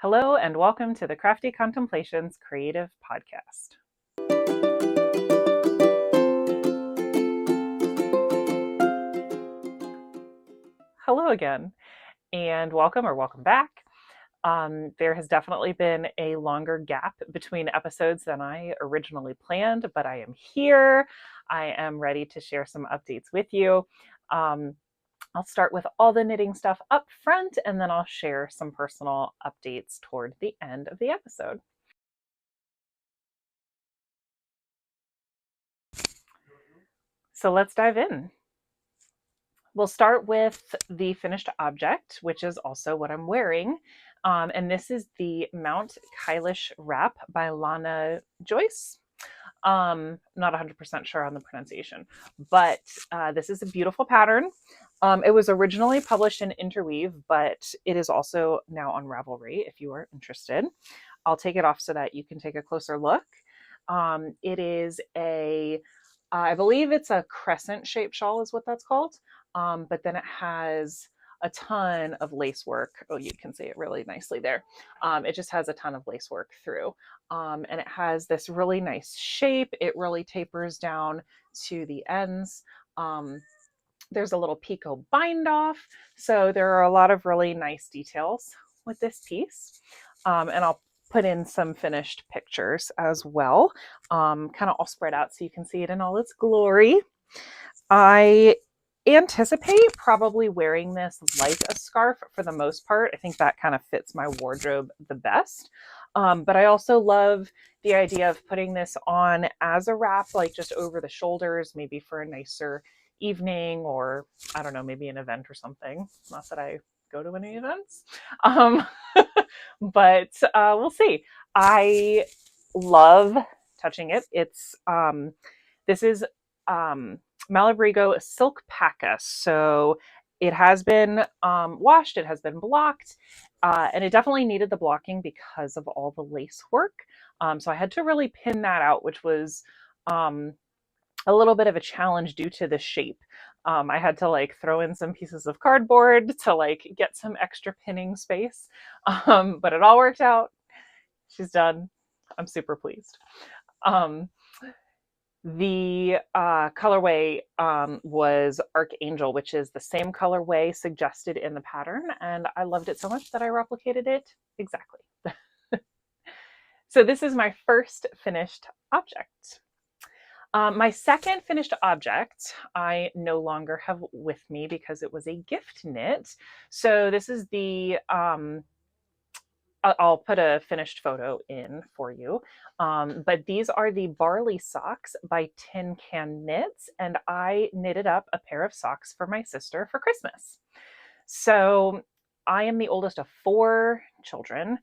Hello and welcome to the Crafty Contemplations Creative Podcast. Hello again and welcome back. There has definitely been a longer gap between episodes than I originally planned, but I am here. I am ready to share some updates with you. I'll start with all the knitting stuff up front, and then I'll share some personal updates toward the end of the episode. So let's dive in. We'll start with the finished object, which is also what I'm wearing. And this is the Mount Kailash wrap by Lana Joyce. Not 100% sure on the pronunciation, but this is a beautiful pattern. It was originally published in Interweave, but it is also now on Ravelry if you are interested. I'll take it off so that you can take a closer look. It is I believe it's a crescent shaped shawl is what that's called. But then it has a ton of lace work. Oh, you can see it really nicely there. It just has a ton of lace work through. And it has this really nice shape. It really tapers down to the ends. There's a little picot bind off. So there are a lot of really nice details with this piece. And I'll put in some finished pictures as well, kind of all spread out so you can see it in all its glory. I anticipate probably wearing this like a scarf for the most part. I think that kind of fits my wardrobe the best. But I also love the idea of putting this on as a wrap, like just over the shoulders, maybe for a nicer evening or I don't know, maybe an event or something. Not that I go to any events, but we'll see. I love touching it. It's this is Malbrigo Silkpaca. So it has been washed, it has been blocked, and it definitely needed the blocking because of all the lace work. So I had to really pin that out, which was a little bit of a challenge due to the shape. I had to like throw in some pieces of cardboard to like get some extra pinning space, but it all worked out. She's done. I'm super pleased. The colorway was Archangel, which is the same colorway suggested in the pattern, and I loved it so much that I replicated it exactly. So this is my first finished object. My second finished object I no longer have with me because it was a gift knit. So this is the I'll put a finished photo in for you. But these are the Barley socks by Tin Can Knits, and I knitted up a pair of socks for my sister for Christmas. So I am the oldest of 4 children,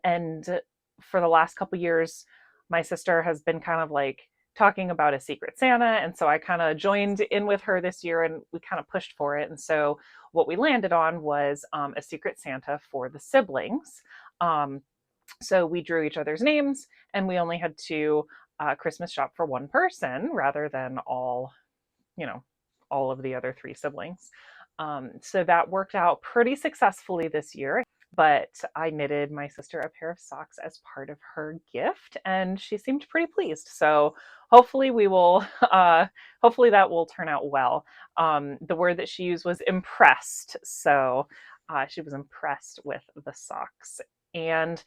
and for the last couple years, my sister has been kind of like talking about a secret Santa, and so I kind of joined in with her this year, and we kind of pushed for it. And so what we landed on was a secret Santa for the siblings. So we drew each other's names, and we only had to Christmas shop for one person rather than all of the other 3 siblings. So that worked out pretty successfully this year. But I knitted my sister a pair of socks as part of her gift, and she seemed pretty pleased. So hopefully hopefully that will turn out well. The word that she used was impressed. So she was impressed with the socks. And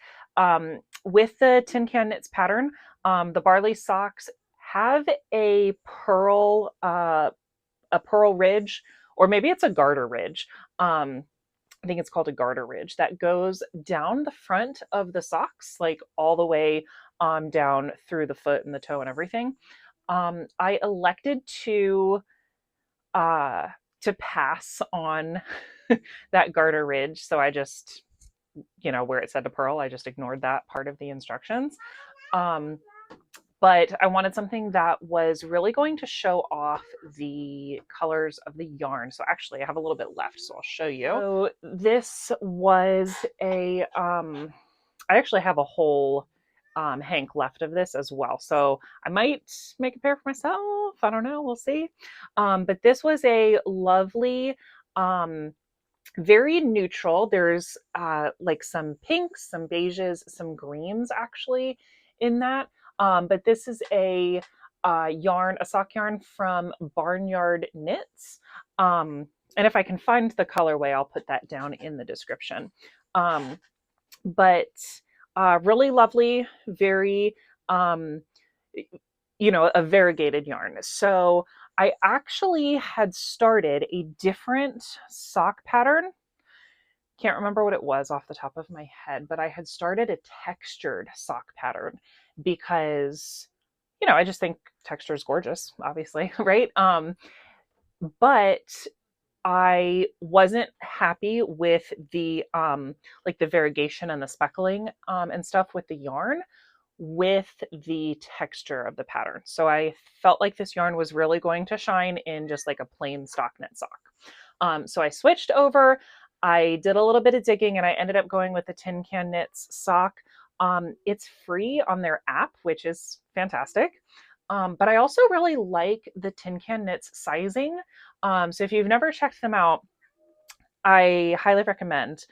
with the Tin Can Knits pattern, the Barley socks have a pearl ridge, or maybe it's a garter ridge. I think it's called a garter ridge that goes down the front of the socks, like all the way down through the foot and the toe and everything. I elected to pass on that garter ridge, so I just, where it said to pearl, I just ignored that part of the instructions. But I wanted something that was really going to show off the colors of the yarn. So actually I have a little bit left, so I'll show you. So this was I actually have a whole hank left of this as well. So I might make a pair for myself. I don't know, we'll see. But this was a lovely very neutral. There's like some pinks, some beiges, some greens actually in that. But this is a yarn, a sock yarn from Barnyard Knits. And if I can find the colorway, I'll put that down in the description. But really lovely, very, a variegated yarn. So I actually had started a different sock pattern. Can't remember what it was off the top of my head, but I had started a textured sock pattern because, I just think texture is gorgeous, obviously, right? But I wasn't happy with the like the variegation and the speckling and stuff with the yarn with the texture of the pattern. So I felt like this yarn was really going to shine in just like a plain stock knit sock. So I switched over. I did a little bit of digging and I ended up going with the Tin Can Knits sock. It's free on their app, which is fantastic. But I also really like the Tin Can Knits sizing. So if you've never checked them out, I highly recommend.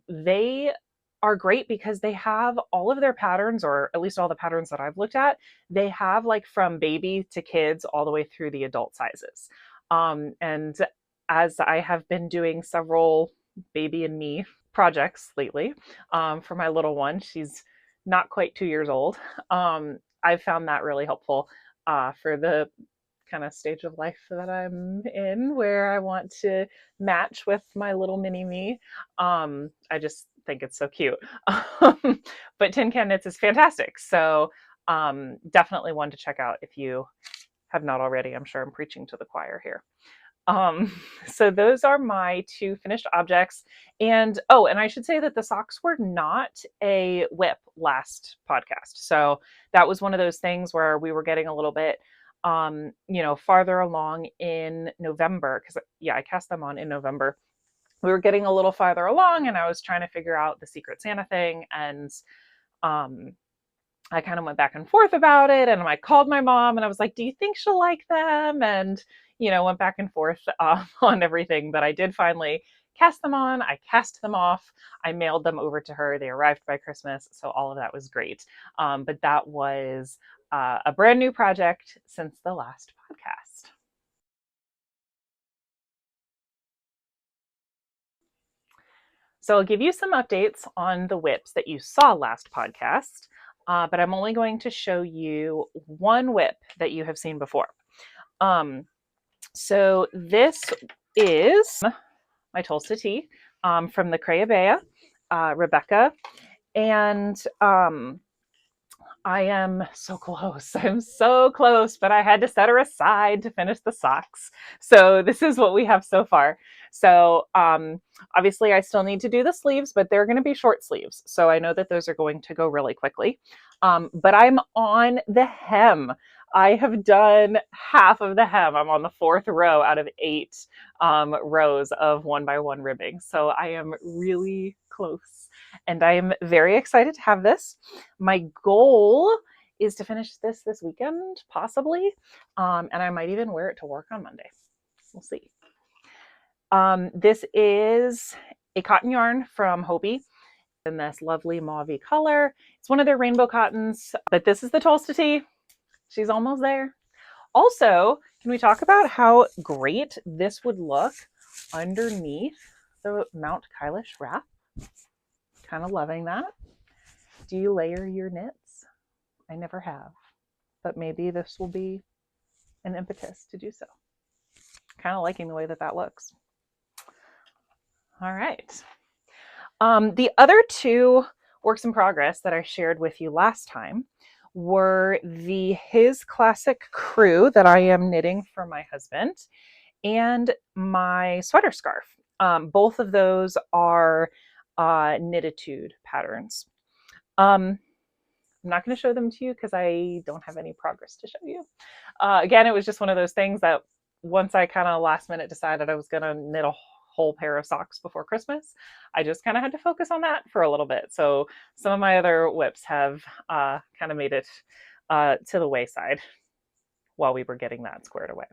They are great because they have all of their patterns, or at least all the patterns that I've looked at, they have like from baby to kids all the way through the adult sizes. And as I have been doing several baby and me projects lately for my little one, she's not quite 2 years old. I've found that really helpful for the kind of stage of life that I'm in where I want to match with my little mini me. I just think it's so cute. But Tin Can Knits is fantastic. So definitely one to check out if you have not already. I'm sure I'm preaching to the choir here. So those are my two finished objects. And and I should say that the socks were not a whip last podcast. So that was one of those things where we were getting a little bit farther along in November, because I cast them on in November. We were getting a little farther along and I was trying to figure out the Secret Santa thing, and I kind of went back and forth about it, and I called my mom and I was like, do you think she'll like them? And went back and forth on everything, but I did finally cast them on. I cast them off. I mailed them over to her. They arrived by Christmas, so all of that was great. But that was a brand new project since the last podcast. So I'll give you some updates on the whips that you saw last podcast, but I'm only going to show you one whip that you have seen before. So this is my Tulsa tee from the Crayabea, Rebecca, and I am so close. I'm so close, but I had to set her aside to finish the socks. So this is what we have so far. So obviously I still need to do the sleeves, but they're going to be short sleeves. So I know that those are going to go really quickly. But I'm on the hem. I have done half of the hem. I'm on the 4th row out of 8 rows of 1x1 ribbing. So I am really close. And I am very excited to have this. My goal is to finish this weekend, possibly. And I might even wear it to work on Monday. We'll see. This is a cotton yarn from Hobbi in this lovely mauve color. It's one of their rainbow cottons, but this is the Tulsa tee. She's almost there. Also, can we talk about how great this would look underneath the Mount Kailash wrap? Kind of loving that. Do you layer your knits? I never have, but maybe this will be an impetus to do so. Kind of liking the way that looks. All right. The other two works in progress that I shared with you last time were the His Classic Crew that I am knitting for my husband and my sweater scarf. Both of those are knititude patterns. I'm not going to show them to you because I don't have any progress to show you. Again, it was just one of those things that once I kind of last minute decided I was going to knit a whole pair of socks before Christmas, I just kind of had to focus on that for a little bit. So some of my other whips have kind of made it to the wayside while we were getting that squared away.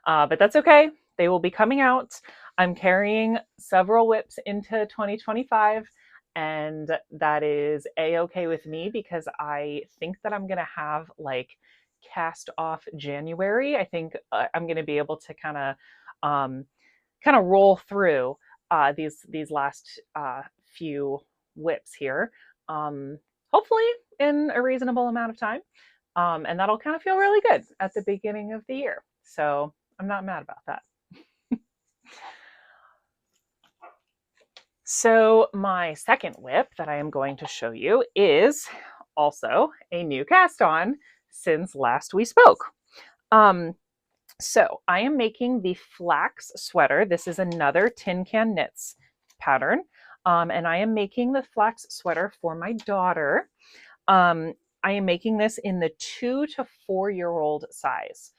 But that's okay. They will be coming out. I'm carrying several whips into 2025, and that is a-okay with me because I think that I'm gonna have like cast off January. I think I'm gonna be able to um, kind of roll through these last few whips here, um, hopefully in a reasonable amount of time, and that'll kind of feel really good at the beginning of the year. So I'm not mad about that. So my second whip that I am going to show you is also a new cast on since last we spoke. So I am making the flax sweater. This is another Tin Can Knits pattern. And I am making the flax sweater for my daughter. I am making this in the 2 to 4-year-old size.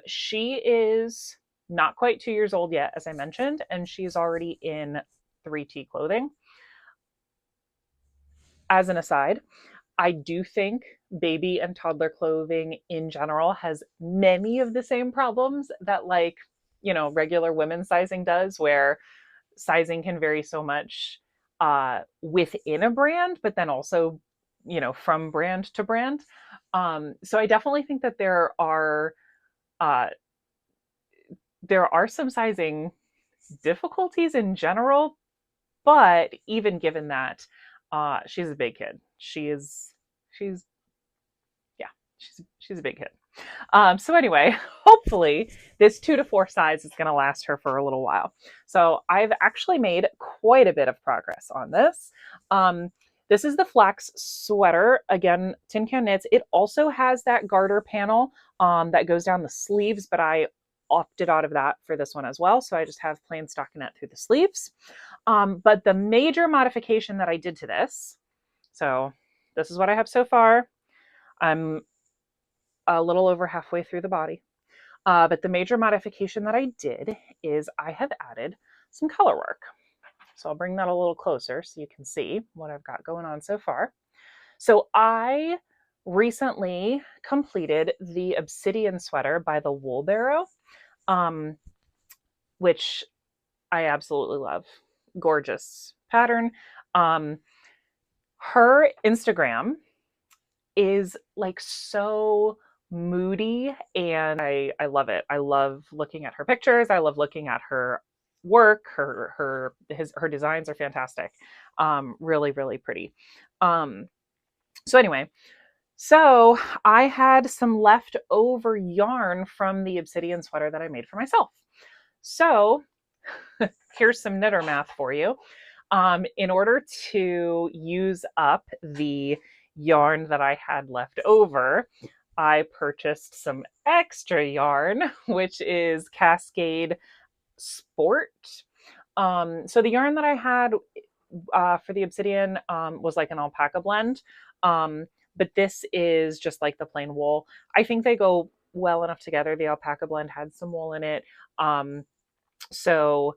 She is not quite 2 years old yet, as I mentioned, and she's already in 3T clothing. As an aside, I do think baby and toddler clothing in general has many of the same problems that, like, regular women's sizing does, where sizing can vary so much within a brand, but then also, from brand to brand. So I definitely think that uh, there are some sizing difficulties in general, but even given that, she's a big kid. She's yeah, she's a big kid. So anyway, hopefully this 2 to 4 size is going to last her for a little while. So I've actually made quite a bit of progress on this. This is the flax sweater, again, Tin Can Knits. It also has that garter panel that goes down the sleeves, but I opted out of that for this one as well. So I just have plain stockinette through the sleeves. But the major modification that I did to this, so this is what I have so far. I'm a little over halfway through the body. But the major modification that I did is I have added some color work. So I'll bring that a little closer so you can see what I've got going on so far. So I recently completed the Obsidian sweater by the Woolbarrow, which I absolutely love. Gorgeous pattern. Her Instagram is like so moody, and I love it. I love looking at her pictures. I love looking at her work. Her designs are fantastic. Really, really pretty. So anyway, so I had some leftover yarn from the Obsidian sweater that I made for myself. So here's some knitter math for you. In order to use up the yarn that I had left over, I purchased some extra yarn, which is Cascade Sport. So the yarn that I had for the Obsidian was like an alpaca blend, but this is just like the plain wool. I think they go well enough together. The alpaca blend had some wool in it. So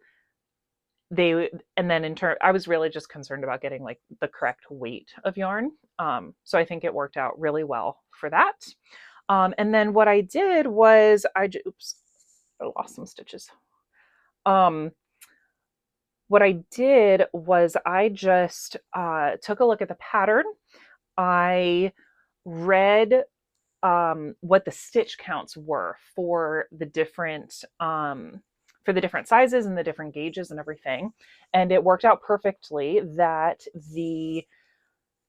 and then I was really just concerned about getting like the correct weight of yarn. So I think it worked out really well for that. And then what I did was I lost some stitches. What I did was I just took a look at the pattern. I read what the stitch counts were for the different sizes and the different gauges and everything. And it worked out perfectly that the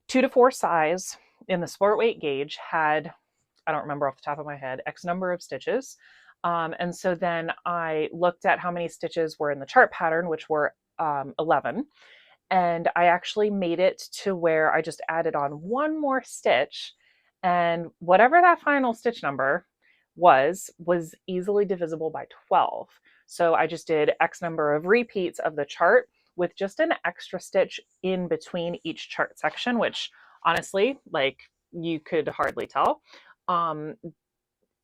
2 to 4 size in the sport weight gauge had, I don't remember off the top of my head, X number of stitches. And so then I looked at how many stitches were in the chart pattern, which were 11. And I actually made it to where I just added on one more stitch, and whatever that final stitch number was easily divisible by 12. So I just did X number of repeats of the chart with just an extra stitch in between each chart section, which honestly, like, you could hardly tell.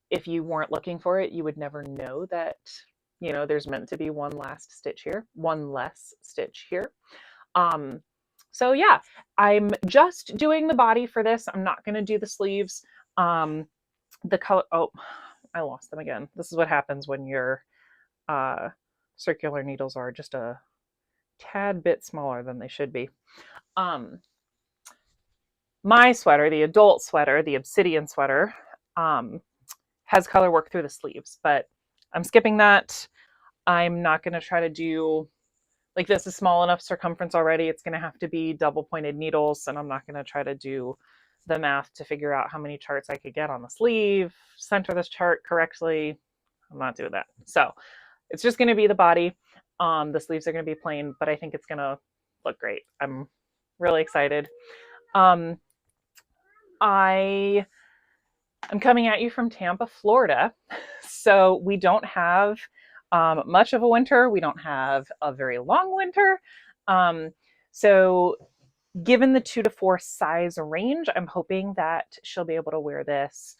If you weren't looking for it, you would never know that, there's meant to be one less stitch here. So yeah, I'm just doing the body for this. I'm not going to do the sleeves. The color, oh, I lost them again. This is what happens when you're circular needles are just a tad bit smaller than they should be. My sweater, the adult sweater, the obsidian sweater, has color work through the sleeves, but I'm skipping that. I'm not going to try to do, like, this is small enough circumference already. It's going to have to be double pointed needles, and I'm not going to try to do the math to figure out how many charts I could get on the sleeve, center this chart correctly. I'm not doing that. So it's just going to be the body. The sleeves are going to be plain, but I think it's going to look great. I'm really excited. I am coming at you from Tampa, Florida. So we don't have much of a winter. We don't have a very long winter. So given the 2 to 4 size range, I'm hoping that she'll be able to wear this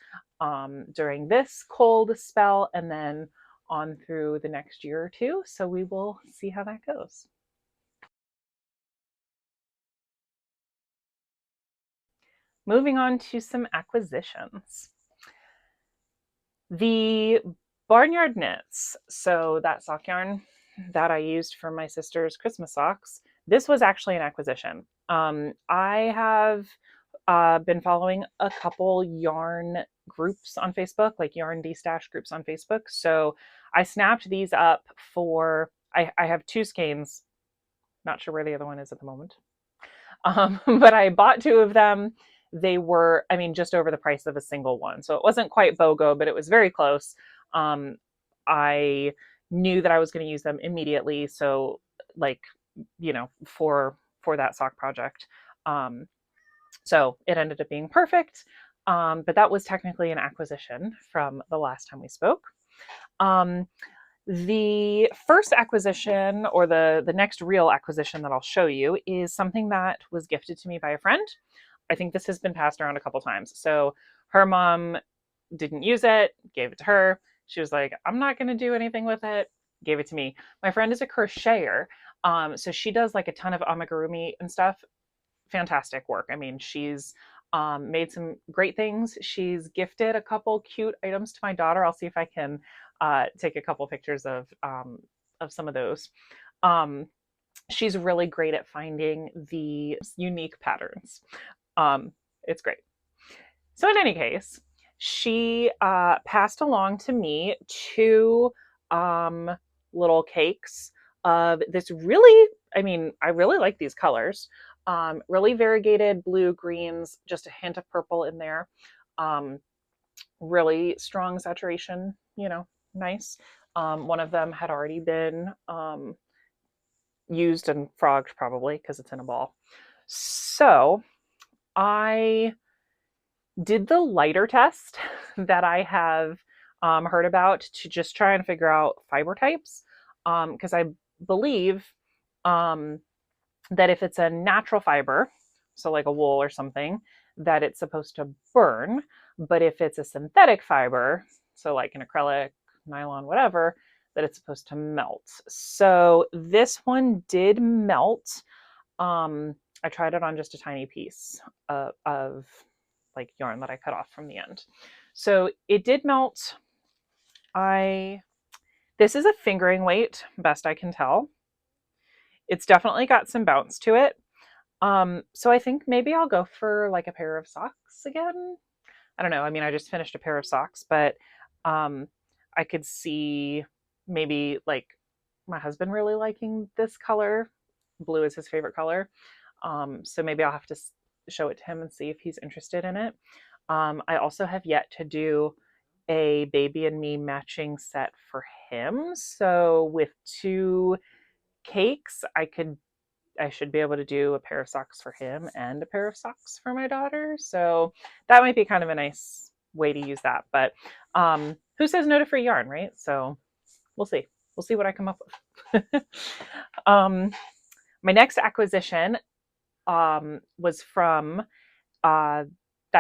during this cold spell and then on through the next year or two. So we will see how that goes. Moving on to some acquisitions. The Barnyard knits, so that sock yarn that I used for my sister's Christmas socks, this was actually an acquisition. I have been following a couple yarn groups on Facebook, like yarn de-stash groups on Facebook. So I snapped these up for, I have 2 skeins, not sure where the other one is at the moment. But I bought 2 of them. They were, I mean, just over the price of a single one. So it wasn't quite BOGO, but it was very close. I knew that I was going to use them immediately. So like, you know, for that sock project. So it ended up being perfect. But that was technically an acquisition from the last time we spoke. The first acquisition, or the next real acquisition that I'll show you, is something that was gifted to me by a friend. I think this has been passed around a couple times. So her mom didn't use it, gave it to her. She was like, I'm not going to do anything with it. Gave it to me. My friend is a crocheter. So she does like a ton of amigurumi and stuff. Fantastic work. I mean, she's made some great things. She's gifted a couple cute items to my daughter. I'll see if I can take a couple pictures of some of those. She's really great at finding the unique patterns. It's great. So in any case, she passed along to me 2 little cakes of this really, I mean, I really like these colors. Really variegated blue, greens, just a hint of purple in there. Really strong saturation, you know, nice. One of them had already been used and frogged probably because it's in a ball. So I did the lighter test that I have heard about to just try and figure out fiber types, because I believe that if it's a natural fiber, so like a wool or something, that it's supposed to burn. But if it's a synthetic fiber, so like an acrylic, nylon, whatever, that it's supposed to melt. So this one did melt. I tried it on just a tiny piece of like yarn that I cut off from the end. So it did melt. This is a fingering weight, best I can tell. It's definitely got some bounce to it. So I think maybe I'll go for like a pair of socks again. I don't know. I mean, I just finished a pair of socks, but I could see maybe like my husband really liking this color. Blue is his favorite color. So maybe I'll have to show it to him and see if he's interested in it. I also have yet to do a baby and me matching set for him. So with 2 cakes, I should be able to do a pair of socks for him and a pair of socks for my daughter. So that might be kind of a nice way to use that. But who says no to free yarn, right? So we'll see. We'll see what I come up with. My next acquisition was from that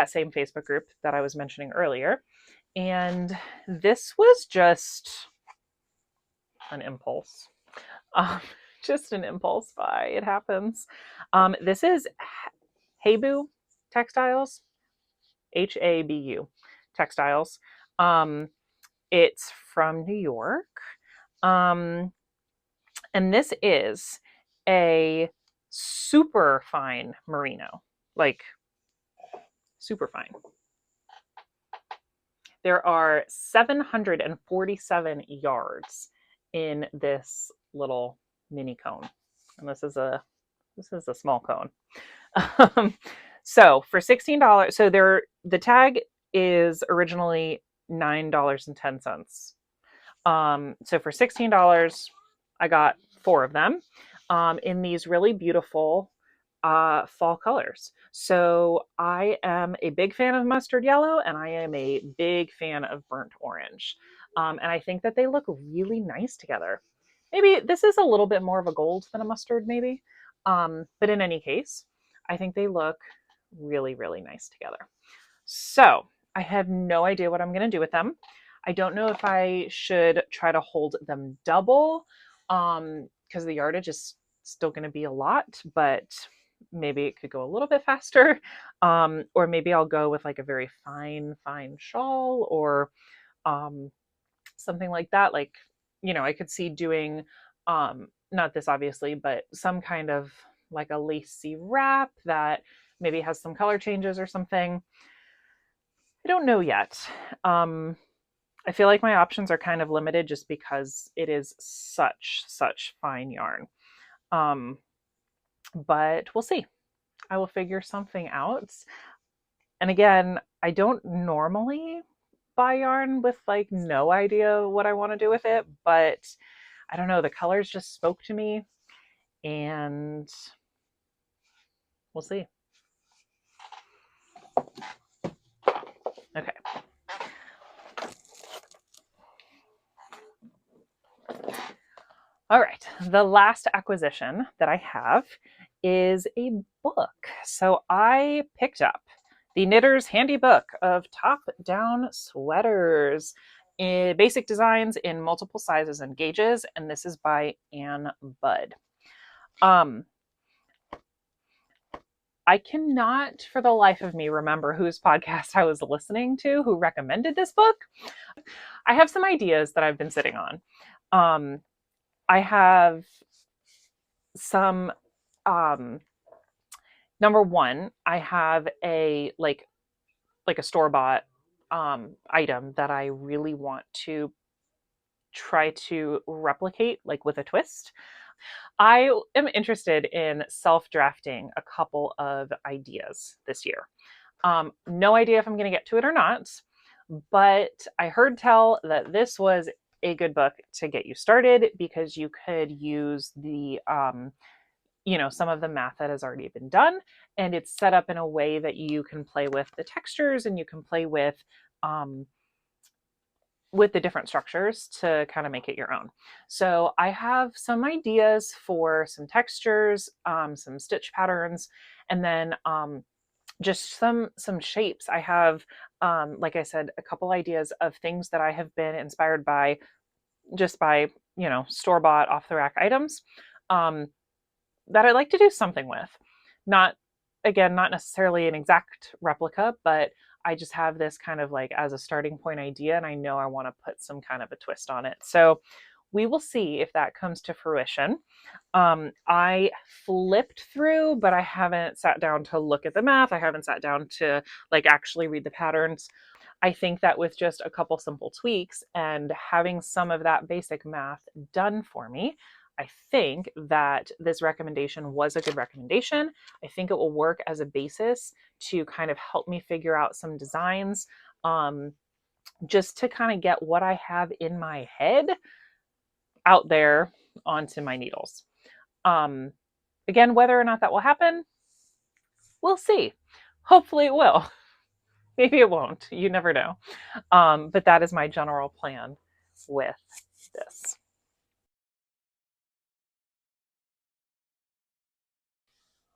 same Facebook group that I was mentioning earlier. And this was just an impulse. Just an impulse buy. It happens. This is Habu Textiles, Habu Textiles. It's from New York. And this is a super fine merino, like super fine. There are 747 yards in this little mini cone. And this is a small cone. So for $16, so the tag is originally $9.10. So for $16, I got 4 of them in these really beautiful fall colors. So I am a big fan of mustard yellow, and I am a big fan of burnt orange. And I think that they look really nice together. Maybe this is a little bit more of a gold than a mustard, maybe. But in any case, I think they look really, really nice together. So I have no idea what I'm going to do with them. I don't know if I should try to hold them double because the yardage is still going to be a lot, but maybe it could go a little bit faster. Or maybe I'll go with like a very fine shawl or something like that. Like, I could see doing, not this obviously, but some kind of like a lacy wrap that maybe has some color changes or something. I don't know yet. I feel like my options are kind of limited just because it is such fine yarn. But we'll see. I will figure something out. And again, I don't normally buy yarn with like no idea what I want to do with it, but I don't know, the colors just spoke to me and we'll see. Okay. All right, the last acquisition that I have is a book. So I picked up the Knitter's Handy Book of Top-Down Sweaters, basic designs in multiple sizes and gauges, and this is by Anne Budd. I cannot for the life of me remember whose podcast I was listening to who recommended this book. I have some ideas that I've been sitting on. I have some, number one, I have a store-bought item that I really want to try to replicate, like with a twist. I am interested in self-drafting a couple of ideas this year. No idea if I'm going to get to it or not, but I heard tell that this was a good book to get you started because you could use the some of the math that has already been done, and it's set up in a way that you can play with the textures and you can play with the different structures to kind of make it your own. So I have some ideas for some textures, some stitch patterns, and then just some shapes. I have, like I said, a couple ideas of things that I have been inspired by just by, store-bought off-the-rack items that I'd like to do something with. Not necessarily an exact replica, but I just have this kind of like as a starting point idea, and I know I want to put some kind of a twist on it. So we will see if that comes to fruition. I flipped through, but I haven't sat down to look at the math. I haven't sat down to like actually read the patterns. I think that with just a couple simple tweaks and having some of that basic math done for me, I think that this recommendation was a good recommendation. I think it will work as a basis to kind of help me figure out some designs, just to kind of get what I have in my head out there onto my needles. Again, whether or not that will happen, we'll see. Hopefully it will. Maybe it won't. You never know. But that is my general plan with this.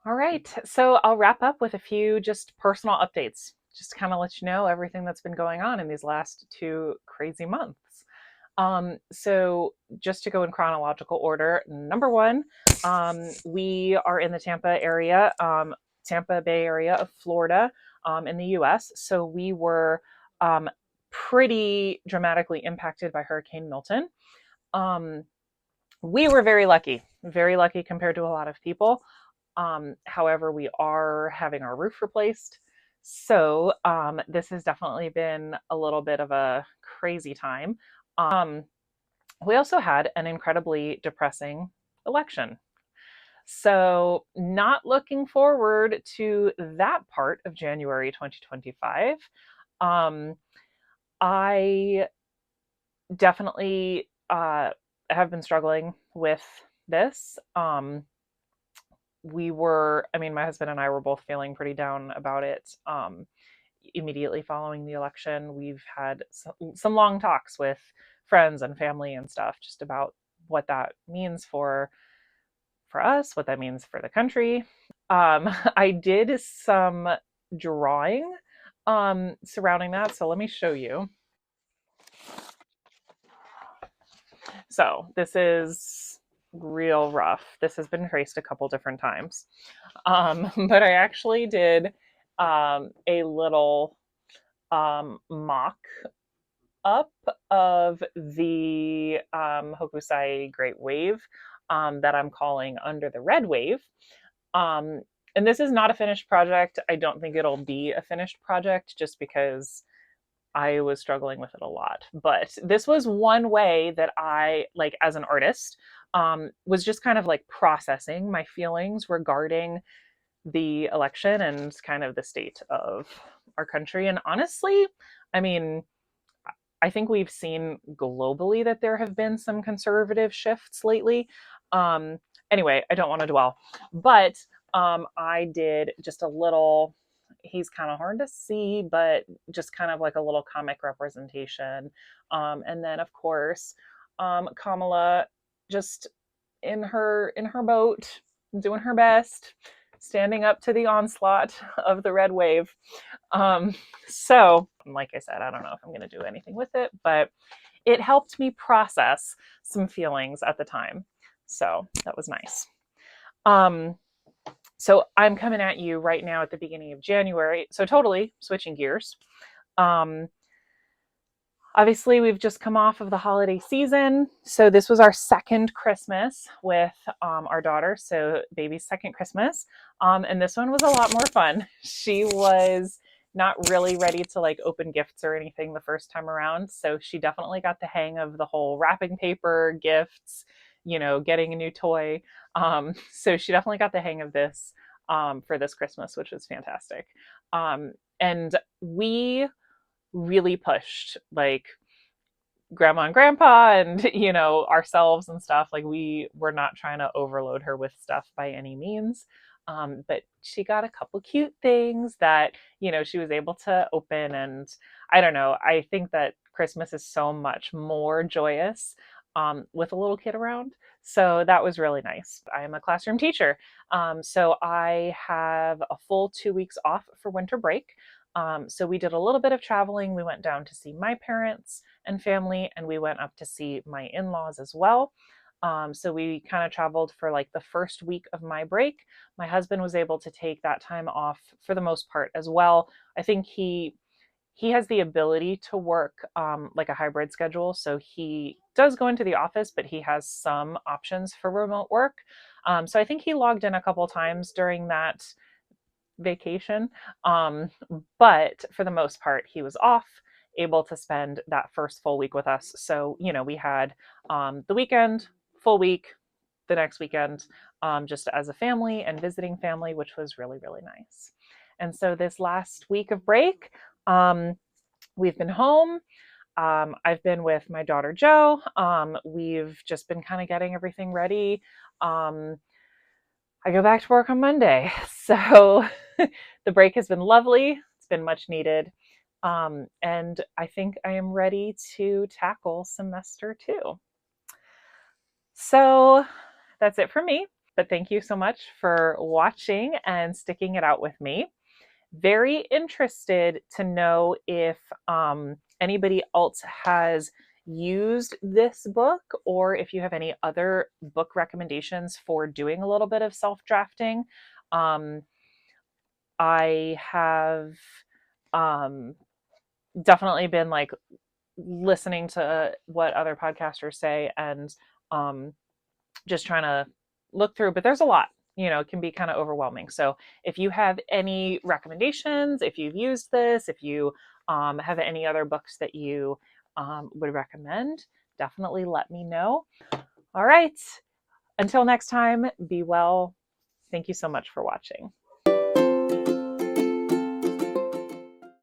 All right, so I'll wrap up with a few just personal updates, just to kind of let you know everything that's been going on in these last 2 crazy months. So just to go in chronological order, number one, we are in the Tampa area, Tampa Bay area of Florida, in the US. So we were pretty dramatically impacted by Hurricane Milton. We were very lucky compared to a lot of people. However, we are having our roof replaced. So this has definitely been a little bit of a crazy time. We also had an incredibly depressing election. So, not looking forward to that part of January 2025. Um, I definitely have been struggling with this. I mean, my husband and I were both feeling pretty down about it. Immediately following the election, we've had some long talks with friends and family and stuff just about what that means for us, what that means for the country. I did some drawing surrounding that, so let me show you. So this is real rough. This has been traced a couple different times. But I actually did a little mock up of the Hokusai Great Wave that I'm calling Under the Red Wave. Um, and this is not a finished project. I don't think it'll be a finished project just because I was struggling with it a lot. But this was one way that I, like, as an artist, was just kind of like processing my feelings regarding the election and kind of the state of our country. And honestly, I mean, I think we've seen globally that there have been some conservative shifts lately. Um, anyway, I don't want to dwell, but I did just a little. He's kind of hard to see, but just kind of like a little comic representation. And then, of course, Kamala just in her boat, doing her best, standing up to the onslaught of the red wave. So, like I said, I don't know if I'm going to do anything with it, but it helped me process some feelings at the time. So that was nice. Um, so I'm coming at you right now at the beginning of January. So totally switching gears. Um, Obviously, we've just come off of the holiday season. So this was our second Christmas with our daughter. So baby's second Christmas. And this one was a lot more fun. She was not really ready to like open gifts or anything the first time around. So she definitely got the hang of the whole wrapping paper, gifts, getting a new toy. So she definitely got the hang of this for this Christmas, which was fantastic. And we really pushed like grandma and grandpa and ourselves and stuff. Like, we were not trying to overload her with stuff by any means. But she got a couple cute things that she was able to open. And I don't know, I think that Christmas is so much more joyous with a little kid around. So that was really nice. I am a classroom teacher, so I have a full 2 weeks off for winter break. So we did a little bit of traveling. We went down to see my parents and family, and we went up to see my in-laws as well. So we kind of traveled for like the first week of my break. My husband was able to take that time off for the most part as well. I think he has the ability to work like a hybrid schedule. So he does go into the office, but he has some options for remote work. So I think he logged in a couple times during that vacation. But for the most part, he was off, able to spend that first full week with us. So, we had the weekend, full week, the next weekend, just as a family and visiting family, which was really, really nice. And so this last week of break, we've been home. I've been with my daughter, Jo. We've just been kind of getting everything ready. I go back to work on Monday. So the break has been lovely. It's been much needed. And I think I am ready to tackle semester 2. So that's it for me. But thank you so much for watching and sticking it out with me. Very interested to know if anybody else has used this book, or if you have any other book recommendations for doing a little bit of self-drafting. I have definitely been like listening to what other podcasters say, and just trying to look through, but there's a lot, it can be kind of overwhelming. So if you have any recommendations, if you've used this, if you have any other books that you would recommend, definitely let me know. All right. Until next time, be well. Thank you so much for watching.